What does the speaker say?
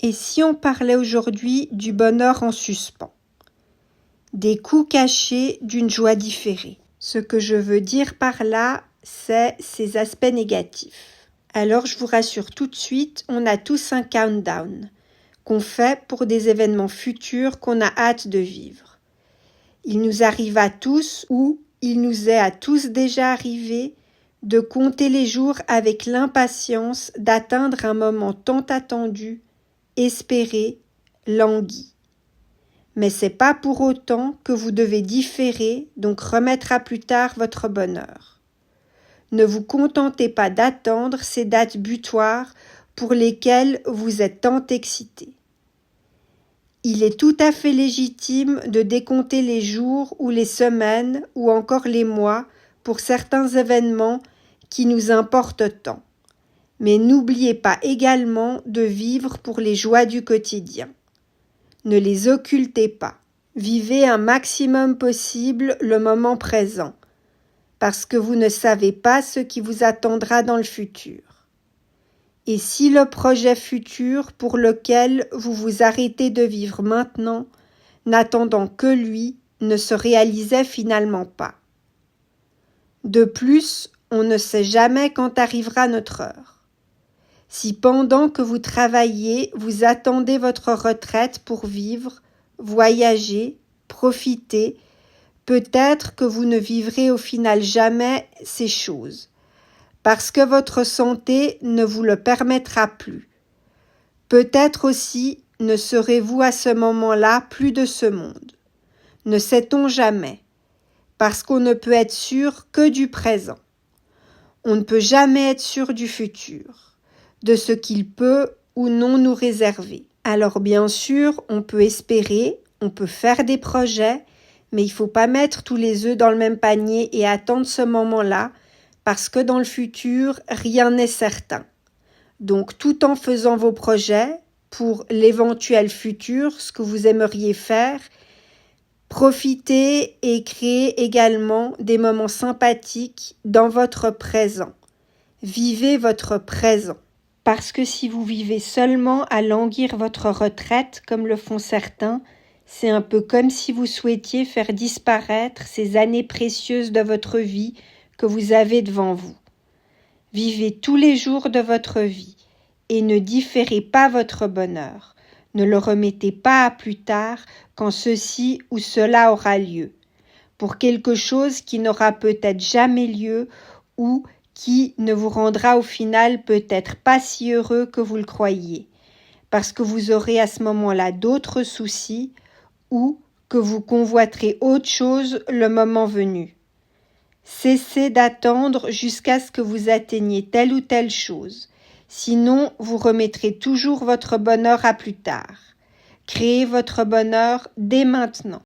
Et si on parlait aujourd'hui du bonheur en suspens? Des coups cachés d'une joie différée. Ce que je veux dire par là, c'est ses aspects négatifs. Alors je vous rassure tout de suite, on a tous un countdown qu'on fait pour des événements futurs qu'on a hâte de vivre. Il nous arrive à tous, ou il nous est à tous déjà arrivé, de compter les jours avec l'impatience d'atteindre un moment tant attendu, espéré, langui. Mais c'est pas pour autant que vous devez différer, donc remettre à plus tard votre bonheur. Ne vous contentez pas d'attendre ces dates butoirs pour lesquelles vous êtes tant excité. Il est tout à fait légitime de décompter les jours ou les semaines ou encore les mois pour certains événements qui nous importent tant. Mais n'oubliez pas également de vivre pour les joies du quotidien. Ne les occultez pas. Vivez un maximum possible le moment présent, parce que vous ne savez pas ce qui vous attendra dans le futur. Et si le projet futur pour lequel vous vous arrêtez de vivre maintenant, n'attendant que lui, ne se réalisait finalement pas? De plus, on ne sait jamais quand arrivera notre heure. Si pendant que vous travaillez, vous attendez votre retraite pour vivre, voyager, profiter, peut-être que vous ne vivrez au final jamais ces choses, parce que votre santé ne vous le permettra plus. Peut-être aussi ne serez-vous à ce moment-là plus de ce monde. Ne sait-on jamais, parce qu'on ne peut être sûr que du présent. On ne peut jamais être sûr du futur, de ce qu'il peut ou non nous réserver. Alors bien sûr, on peut espérer, on peut faire des projets, mais il ne faut pas mettre tous les œufs dans le même panier et attendre ce moment-là, parce que dans le futur, rien n'est certain. Donc tout en faisant vos projets pour l'éventuel futur, ce que vous aimeriez faire, profitez et créez également des moments sympathiques dans votre présent. Vivez votre présent. Parce que si vous vivez seulement à languir votre retraite, comme le font certains, c'est un peu comme si vous souhaitiez faire disparaître ces années précieuses de votre vie que vous avez devant vous. Vivez tous les jours de votre vie et ne différez pas votre bonheur. Ne le remettez pas à plus tard quand ceci ou cela aura lieu, pour quelque chose qui n'aura peut-être jamais lieu ou qui ne vous rendra au final peut-être pas si heureux que vous le croyiez, parce que vous aurez à ce moment-là d'autres soucis ou que vous convoiterez autre chose le moment venu. Cessez d'attendre jusqu'à ce que vous atteigniez telle ou telle chose, sinon vous remettrez toujours votre bonheur à plus tard. Créez votre bonheur dès maintenant.